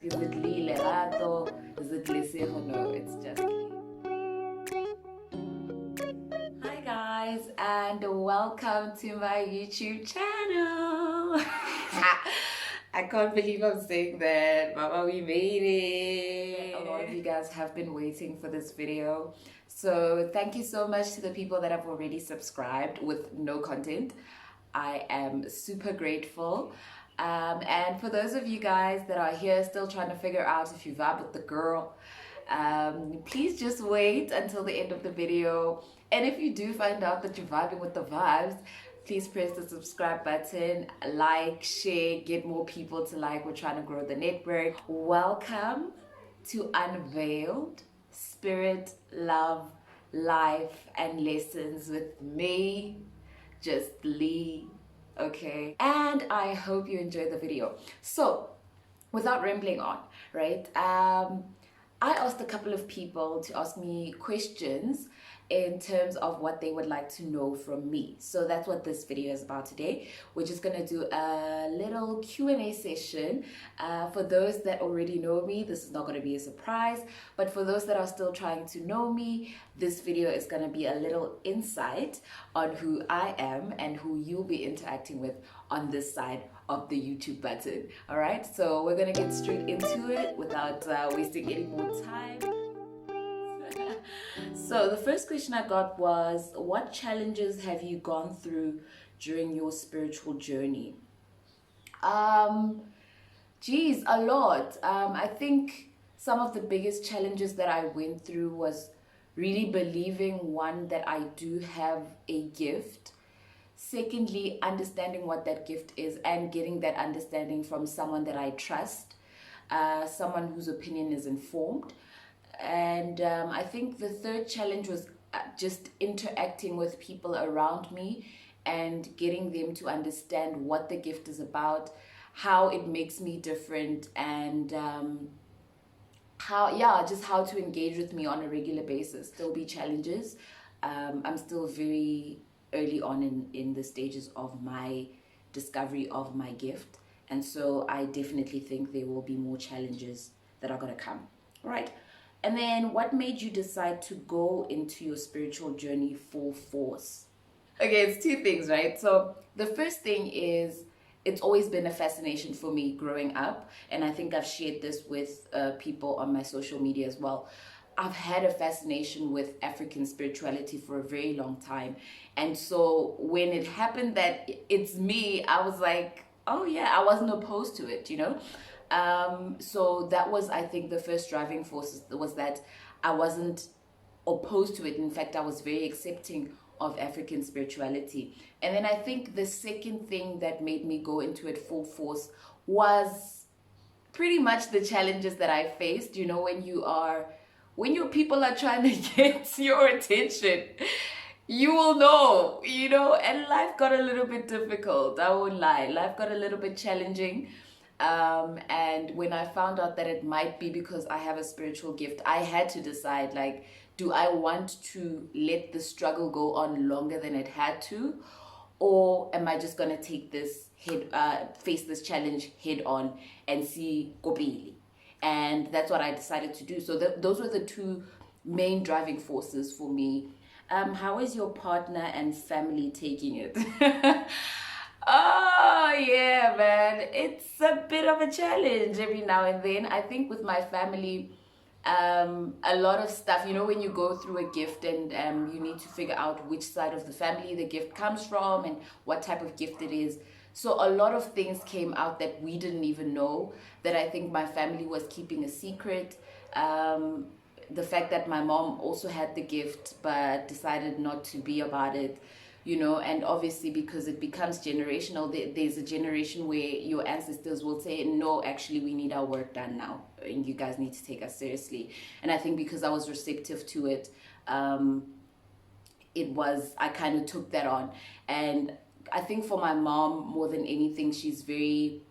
Is it Li Lerato? Is it Lesego? No, it's just Li. Hi guys, and welcome to my YouTube channel. I can't believe I'm saying that. Mama, we made it. A lot of you guys have been waiting for this video. So thank you so much to the people that have already subscribed with no content. I am super grateful. And for those of you guys that are here still trying to figure out if you vibe with the girl, please just wait until the end of the video. And if you do find out that you're vibing with the vibes, please press the subscribe button, like, share, get more people to like. We're trying to grow the network. Welcome to Unveiled Spirit, Love, Life, and Lessons with me, just Lee. Okay, and I hope you enjoy the video. So without rambling on, right, I asked a couple of people to ask me questions in terms of what they would like to know from me. So that's what this video is about today. We're just gonna do a little Q&A session. For those that already know me, this is not gonna be a surprise, but for those that are still trying to know me, this video is gonna be a little insight on who I am and who you'll be interacting with on this side of the YouTube button. All right, so we're gonna get straight into it without wasting any more time. So the first question I got was, what challenges have you gone through during your spiritual journey? Geez, a lot. I think some of the biggest challenges that I went through was really believing, one, that I do have a gift. Secondly, understanding what that gift is and getting that understanding from someone that I trust, someone whose opinion is informed. And I think the third challenge was just interacting with people around me and getting them to understand what the gift is about, how it makes me different, and how to engage with me on a regular basis. There'll be challenges. I'm still very early on in the stages of my discovery of my gift, and so I definitely think there will be more challenges that are going to come. All right. And then, what made you decide to go into your spiritual journey full force? Okay, it's two things, right? So the first thing is, it's always been a fascination for me growing up, and I think I've shared this with people on my social media as well. I've had a fascination with African spirituality for a very long time, and so when it happened that it's me, I was like, oh yeah, I wasn't opposed to it, you know. So that was, I think, the first driving force was that I wasn't opposed to it. In fact, I was very accepting of African spirituality. And then I think the second thing that made me go into it full force was pretty much the challenges that I faced. You know, when your people are trying to get your attention, you will know, you know, and life got a little bit difficult. I won't lie. Life got a little bit challenging. And when I found out that it might be because I have a spiritual gift, I had to decide, like, do I want to let the struggle go on longer than it had to, or am I just gonna take this face this challenge head on and see kopili? And that's what I decided to do. So those were the two main driving forces for me. How is your partner and family taking it? Oh yeah, man, it's a bit of a challenge every now and then. I think with my family, a lot of stuff, you know, when you go through a gift and you need to figure out which side of the family the gift comes from and what type of gift it is. So a lot of things came out that we didn't even know, that I think my family was keeping a secret. The fact that my mom also had the gift but decided not to be about it, you know, and obviously because it becomes generational, there's a generation where your ancestors will say, no, actually we need our work done now and you guys need to take us seriously. And I think because I was receptive to it, I kind of took that on. And I think for my mom, more than anything, she's very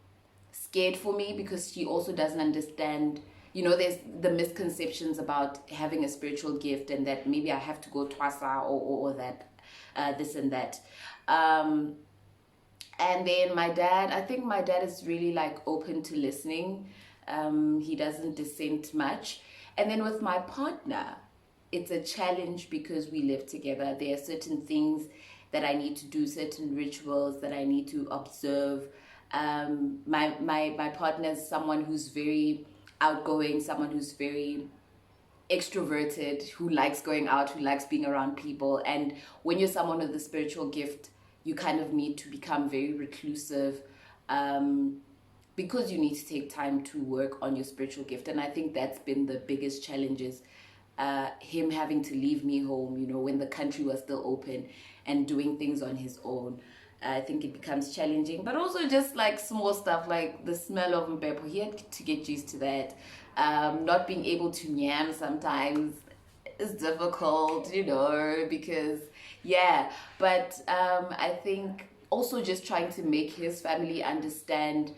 scared for me because she also doesn't understand, you know, there's the misconceptions about having a spiritual gift and that maybe I have to go twasa or that this and that. And then my dad, I think my dad is really like open to listening. He doesn't dissent much. And then with my partner, it's a challenge because we live together. There are certain things that I need to do, certain rituals that I need to observe. My partner is someone who's very outgoing, someone who's very extroverted, who likes going out, who likes being around people. And when you're someone with a spiritual gift, you kind of need to become very reclusive, because you need to take time to work on your spiritual gift. And I think that's been the biggest challenges, him having to leave me home, when the country was still open and doing things on his own. I think it becomes challenging, but also just like small stuff like the smell of mpepo. He had to get used to that. Not being able to yam sometimes is difficult, because yeah. But I think also just trying to make his family understand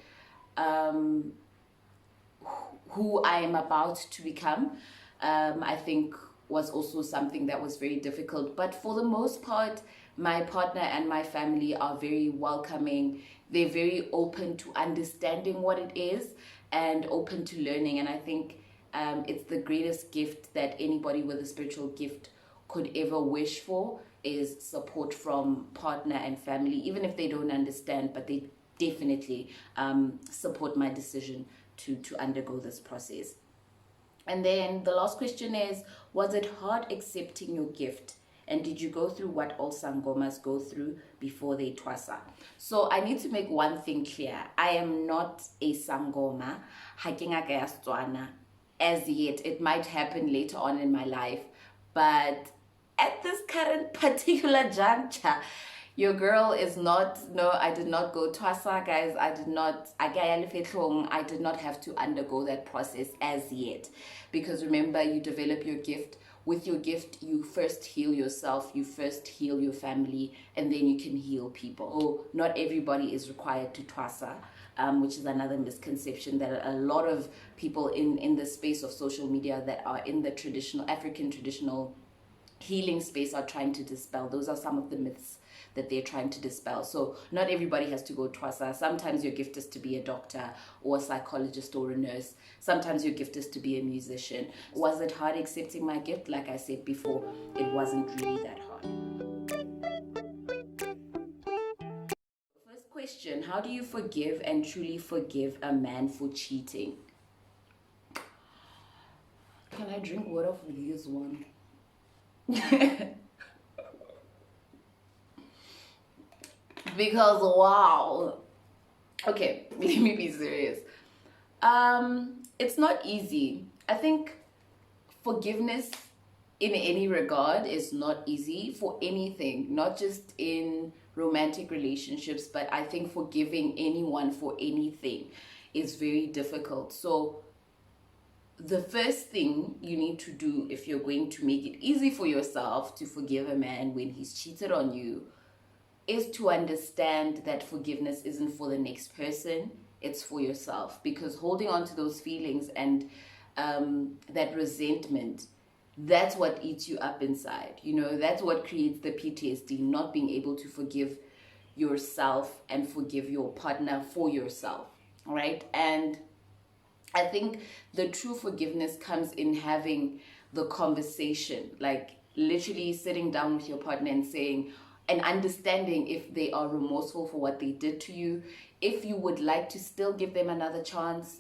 who I am about to become, I think was also something that was very difficult. But for the most part, my partner and my family are very welcoming. They're very open to understanding what it is and open to learning. And I think it's the greatest gift that anybody with a spiritual gift could ever wish for, is support from partner and family, even if they don't understand, but they definitely support my decision to undergo this process. And then the last question is, was it hard accepting your gift? And did you go through what all sangomas go through before they twasa? So I need to make one thing clear. I am not a sangoma. As yet. It might happen later on in my life. But at this current particular juncture, your girl is not, no, I did not go twasa, guys. I did not have to undergo that process as yet. Because remember, you develop your gift. With your gift, you first heal yourself, you first heal your family, and then you can heal people. So not everybody is required to twasa, which is another misconception that a lot of people in the space of social media that are in the African traditional healing space are trying to dispel. Those are some of the myths that they're trying to dispel. So not everybody has to go twasa. Sometimes your gift is to be a doctor or a psychologist or a nurse. Sometimes your gift is to be a musician. Was it hard accepting my gift? Like I said before, it wasn't really that hard. First question, how do you forgive and truly forgive a man for cheating? Can I drink water for this one? Because wow. Okay, let me be serious. It's not easy. I think forgiveness in any regard is not easy for anything, not just in romantic relationships, but I think forgiving anyone for anything is very difficult. So the first thing you need to do, if you're going to make it easy for yourself to forgive a man when he's cheated on you, is to understand that forgiveness isn't for the next person, it's for yourself. Because holding on to those feelings and that resentment, that's what eats you up inside. That's what creates the PTSD, not being able to forgive yourself and forgive your partner for yourself, right? And I think the true forgiveness comes in having the conversation, like literally sitting down with your partner and saying, and understanding if they are remorseful for what they did to you, if you would like to still give them another chance,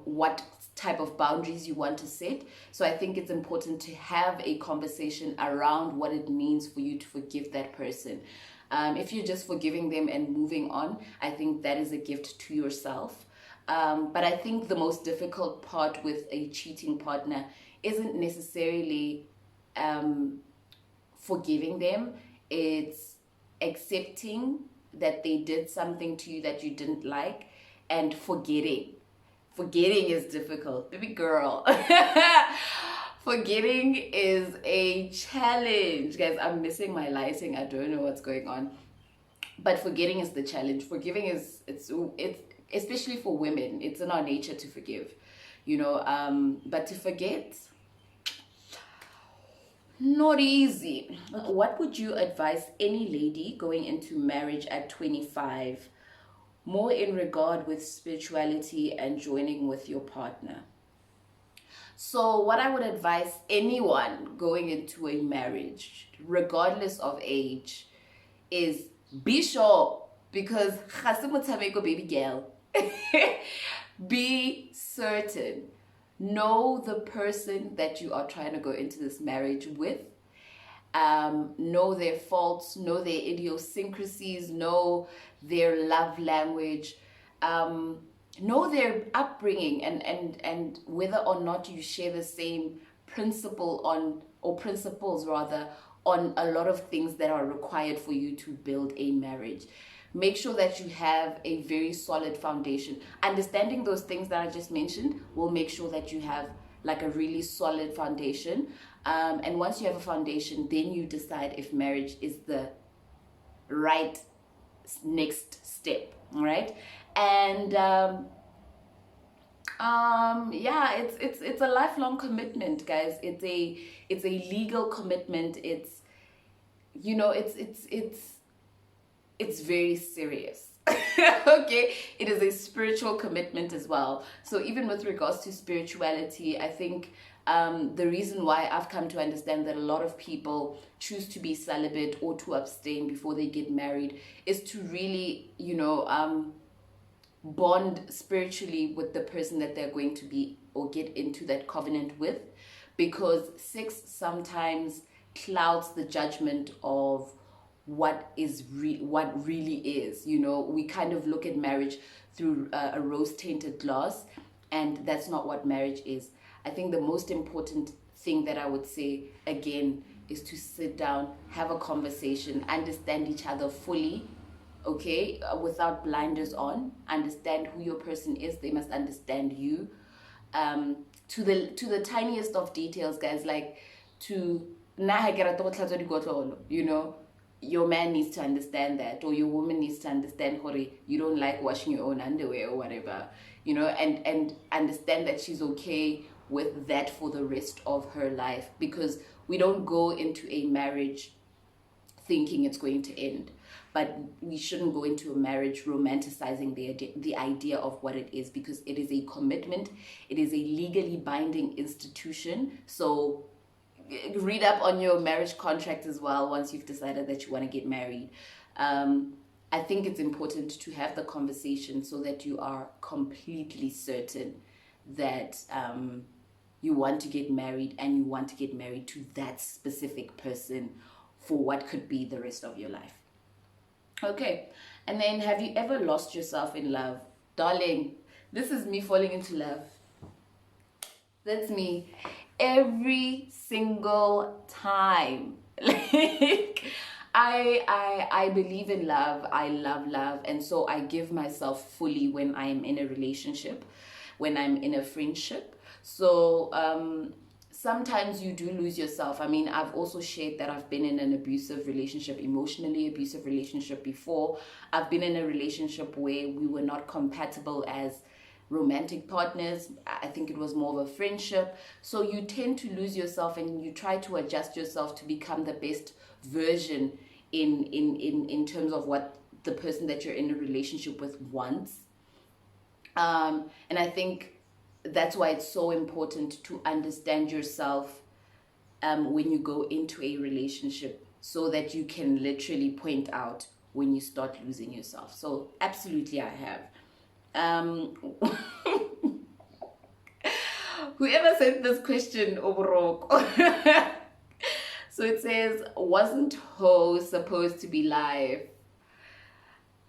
what type of boundaries you want to set. So I think it's important to have a conversation around what it means for you to forgive that person. If you're just forgiving them and moving on, I think that is a gift to yourself. But I think the most difficult part with a cheating partner isn't necessarily forgiving them. It's accepting that they did something to you that you didn't like and forgetting. Forgetting is difficult, baby girl. Forgetting is a challenge. Guys, I'm missing my lighting. I don't know what's going on. But forgetting is the challenge. Forgiving is, it's especially for women, it's in our nature to forgive, but to forget, not easy. What would you advise any lady going into marriage at 25 more in regard with spirituality and joining with your partner. So what I would advise anyone going into a marriage, regardless of age, is be sure, because baby girl. Be certain. Know the person that you are trying to go into this marriage with. Know their faults, know their idiosyncrasies, know their love language, know their upbringing, and whether or not you share the same principles rather, on a lot of things that are required for you to build a marriage. Make sure that you have a very solid foundation. Understanding those things that I just mentioned will make sure that you have like a really solid foundation. And once you have a foundation, then you decide if marriage is the right next step. All right. And yeah, it's a lifelong commitment, guys. It's a legal commitment. It's, you know, it's very serious. Okay, it is a spiritual commitment as well. So even with regards to spirituality, I think the reason why I've come to understand that a lot of people choose to be celibate or to abstain before they get married is to really, you know, bond spiritually with the person that they're going to be or get into that covenant with, because sex sometimes clouds the judgment of what really is. You know, we kind of look at marriage through a rose-tinted glass, and that's not what marriage is. I think the most important thing that I would say again is to sit down, have a conversation, understand each other fully, okay, without blinders on. Understand who your person is. They must understand you, to the tiniest of details, guys. Like, to you know, your man needs to understand that, or your woman needs to understand, Hori, you don't like washing your own underwear or whatever, you know, and understand that she's okay with that for the rest of her life, because we don't go into a marriage thinking it's going to end. But we shouldn't go into a marriage romanticizing the idea of what it is, because it is a commitment. It is a legally binding institution. So read up on your marriage contract as well once you've decided that you want to get married. I think it's important to have the conversation so that you are completely certain that you want to get married, and you want to get married to that specific person for what could be the rest of your life. Okay, and then, have you ever lost yourself in love? Darling, this is me falling into love. That's me. Every single time. Like, I believe in love. I love love. And so I give myself fully when I'm in a relationship, when I'm in a friendship. So sometimes you do lose yourself. I mean, I've also shared that I've been in an abusive relationship, emotionally abusive relationship before. I've been in a relationship where we were not compatible as romantic partners. I think it was more of a friendship. So you tend to lose yourself, and you try to adjust yourself to become the best version in terms of what the person that you're in a relationship with wants. And I think that's why it's so important to understand yourself when you go into a relationship, so that you can literally point out when you start losing yourself. So absolutely I have. Whoever sent this question, Oborok. So it says, wasn't Ho supposed to be live?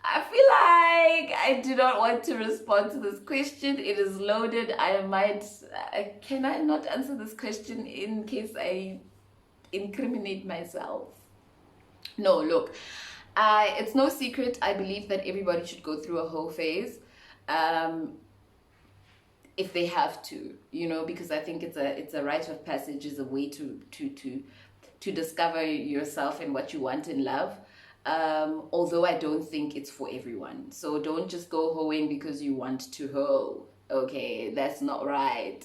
I feel like I do not want to respond to this question. It is loaded. Can I not answer this question in case I incriminate myself? No, look, it's no secret. I believe that everybody should go through a Ho phase. If they have to, you know, because I think it's a rite of passage, is a way to discover yourself and what you want in love. Although I don't think it's for everyone. So don't just go hoeing because you want to hoe. Okay, that's not right.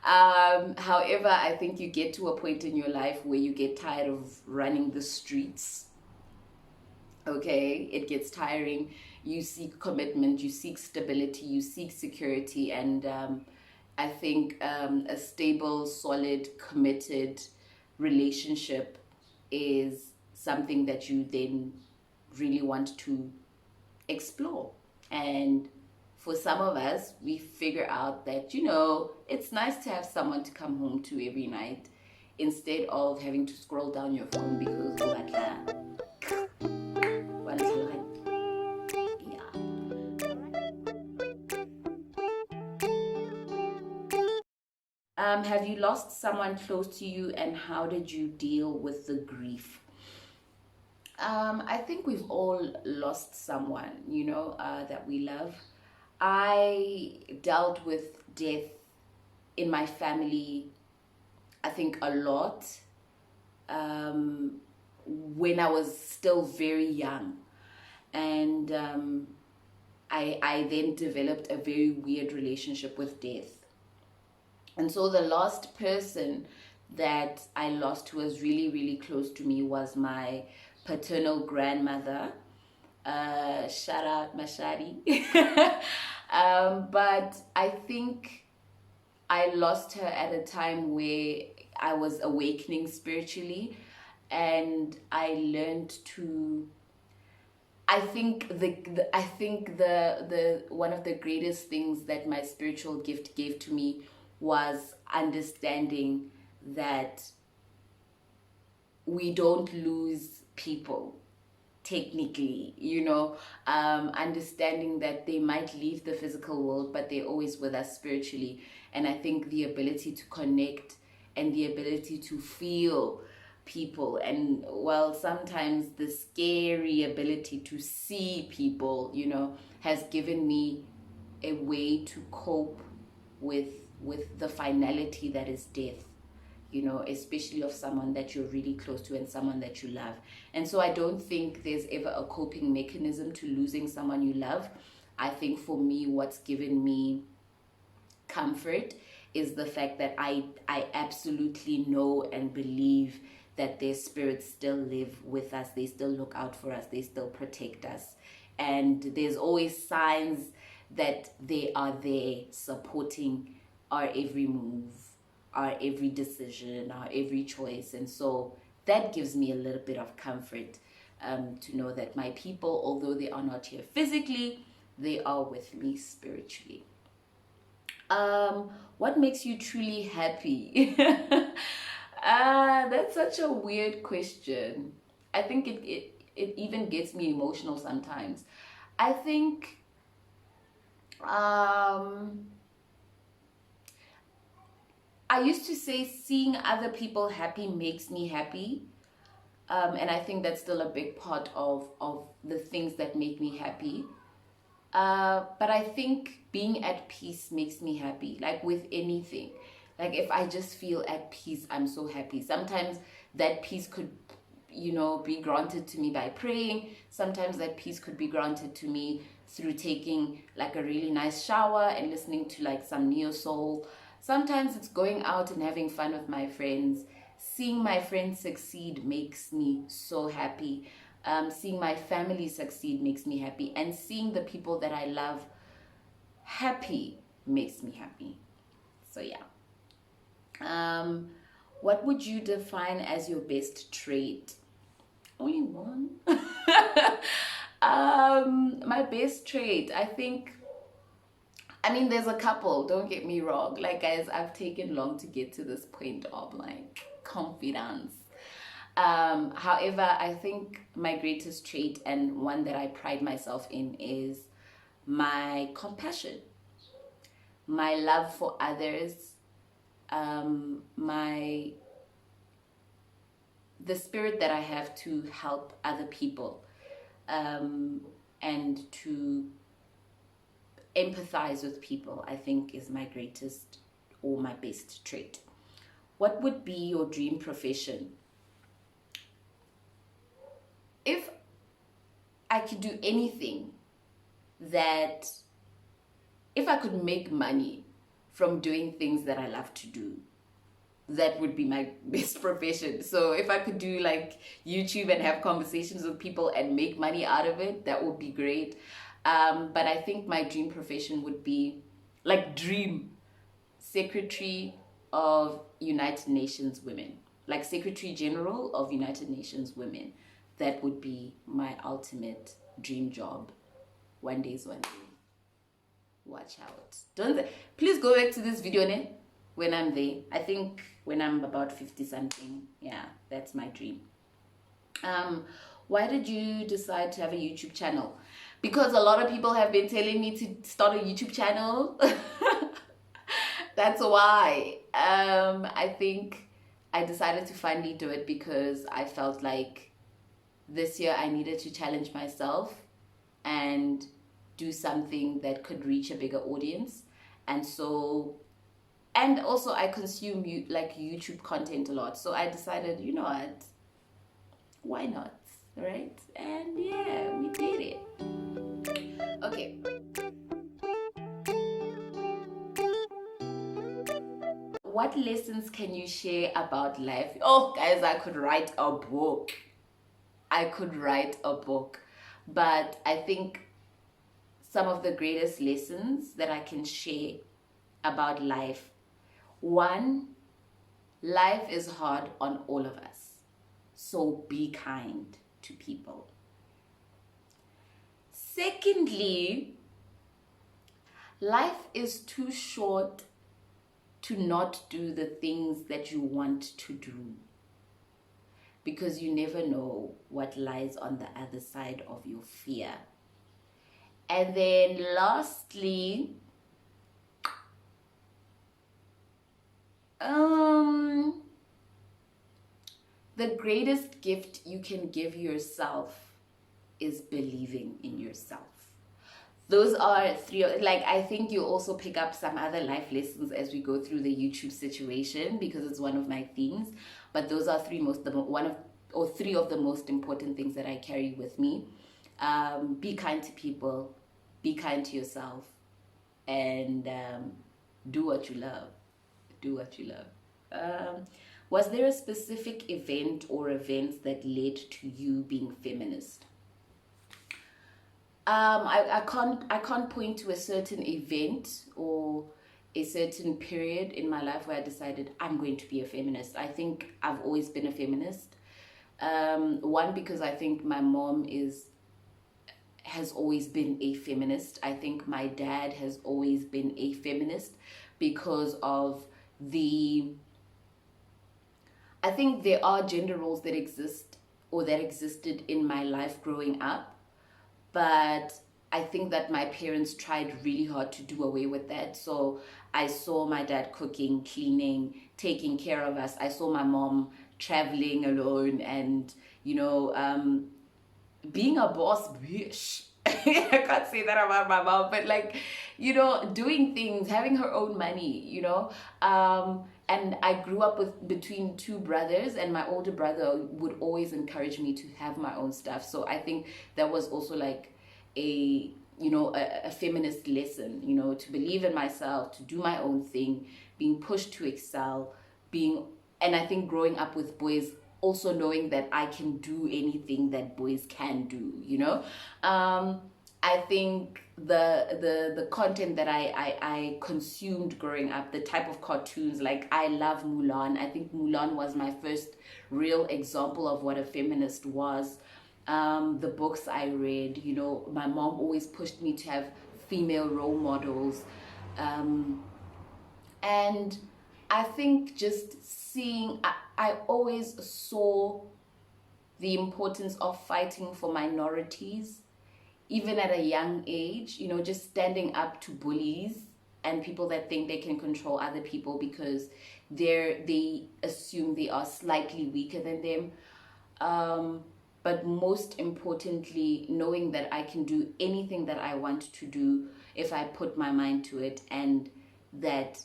However, I think you get to a point in your life where you get tired of running the streets. Okay, it gets tiring. you seek commitment, you seek stability, you seek security, and I think a stable, solid, committed relationship is something that you then really want to explore. And for some of us, we figure out that, it's nice to have someone to come home to every night instead of having to scroll down your phone because have you lost someone close to you, and how did you deal with the grief? I think we've all lost someone, that we love. I dealt with death in my family, I think, a lot when I was still very young. And I then developed a very weird relationship with death. And so the last person that I lost who was really, really close to me was my paternal grandmother. Shout out Mashari. But I think I lost her at a time where I was awakening spiritually, and I learned to. I think the one of the greatest things that my spiritual gift gave to me was understanding that we don't lose people technically, understanding that they might leave the physical world, but they're always with us spiritually. And I think the ability to connect and the ability to feel people, and sometimes the scary ability to see people, has given me a way to cope with the finality that is death, especially of someone that you're really close to and someone that you love. And so I don't think there's ever a coping mechanism to losing someone you love. I think for me, what's given me comfort is the fact that I absolutely know and believe that their spirits still live with us. They still look out for us. They still protect us. And there's always signs that they are there supporting our every move, our every decision, our every choice. And so that gives me a little bit of comfort to know that my people, although they are not here physically, they are with me spiritually. What makes you truly happy? That's such a weird question. I think it even gets me emotional sometimes. I think I used to say seeing other people happy makes me happy. And I think that's still a big part of the things that make me happy. But I think being at peace makes me happy, like with anything. Like if I just feel at peace, I'm so happy. Sometimes that peace could, be granted to me by praying. Sometimes that peace could be granted to me through taking like a really nice shower and listening to like some neo soul. Sometimes it's going out and having fun with my friends. Seeing my friends succeed makes me so happy. Seeing my family succeed makes me happy. And seeing the people that I love happy makes me happy. So yeah. What would you define as your best trait? Only one? My best trait, I think, there's a couple, don't get me wrong. Like, guys, I've taken long to get to this point of like confidence. However, I think my greatest trait and one that I pride myself in is my compassion, my love for others, the spirit that I have to help other people, and to empathize with people, I think is my greatest or my best trait. What would be your dream profession? If I could do anything if I could make money from doing things that I love to do, that would be my best profession. So if I could do like YouTube and have conversations with people and make money out of it, that would be great. But I think my dream profession would be like dream Secretary of United Nations Women, like Secretary General of United Nations Women. That would be my ultimate dream job. One day's one day. Watch out. Don't please go back to this video when I'm there. I think when I'm about 50 something. Yeah, that's my dream. Why did you decide to have a YouTube channel? Because a lot of people have been telling me to start a YouTube channel. That's why. I think I decided to finally do it because I felt like this year I needed to challenge myself and do something that could reach a bigger audience. And also I consume like YouTube content a lot. So I decided, you know what? Why not? Right? And yeah, we did it. Okay. What lessons can you share about life? Oh, guys, I could write a book. But I think some of the greatest lessons that I can share about life. One, life is hard on all of us. So be kind to people. Secondly, life is too short to not do the things that you want to do, because you never know what lies on the other side of your fear. And then lastly, the greatest gift you can give yourself is believing in yourself. Those are three, like I think you also pick up some other life lessons as we go through the YouTube situation, because it's one of my themes. But those are three of the most important things that I carry with me. Be kind to people, be kind to yourself, and do what you love. Was there a specific event or events that led to you being feminist? I can't point to a certain event or a certain period in my life where I decided I'm going to be a feminist. I think I've always been a feminist. One, because I think my mom has always been a feminist. I think my dad has always been a feminist because of I think there are gender roles that exist or that existed in my life growing up, but I think that my parents tried really hard to do away with that. So I saw my dad cooking, cleaning, taking care of us. I saw my mom traveling alone and, being a boss bitch. I can't say that about my mom, but doing things, having her own money, and I grew up between two brothers, and my older brother would always encourage me to have my own stuff. So I think that was also like a feminist lesson, to believe in myself, to do my own thing, being pushed to excel, and I think growing up with boys, also knowing that I can do anything that boys can do, I think the content that I consumed growing up, the type of cartoons, like I love Mulan. I think Mulan was my first real example of what a feminist was. The books I read, my mom always pushed me to have female role models. And I think just I always saw the importance of fighting for minorities, even at a young age, just standing up to bullies and people that think they can control other people because they assume they are slightly weaker than them. But most importantly, knowing that I can do anything that I want to do if I put my mind to it, and that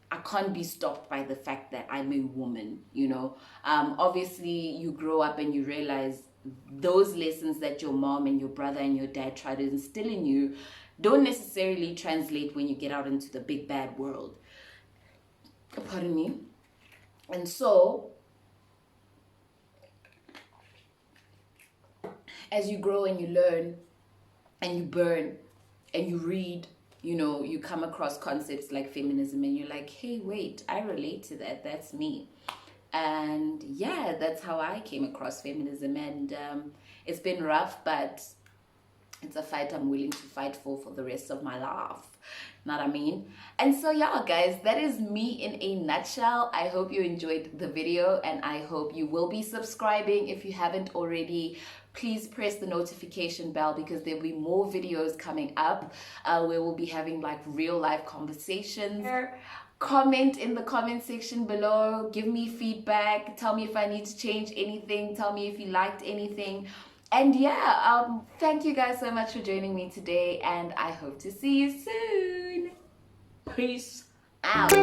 I can't be stopped by the fact that I'm a woman, Obviously, you grow up and you realize those lessons that your mom and your brother and your dad try to instill in you don't necessarily translate when you get out into the big bad world. Pardon me. And so, as you grow and you learn, and you burn and you read, you come across concepts like feminism and you're like, hey, wait, I relate to that. That's me. And yeah, that's how I came across feminism. And it's been rough, but it's a fight I'm willing to fight for the rest of my life. Know what I mean? And so yeah, guys, that is me in a nutshell. I hope you enjoyed the video, and I hope you will be subscribing if you haven't already. Please press the notification bell, because there'll be more videos coming up where we'll be having like real life conversations. Comment in the comment section below, give me feedback, tell me if I need to change anything, tell me if you liked anything. And yeah, thank you guys so much for joining me today, and I hope to see you soon. Peace out.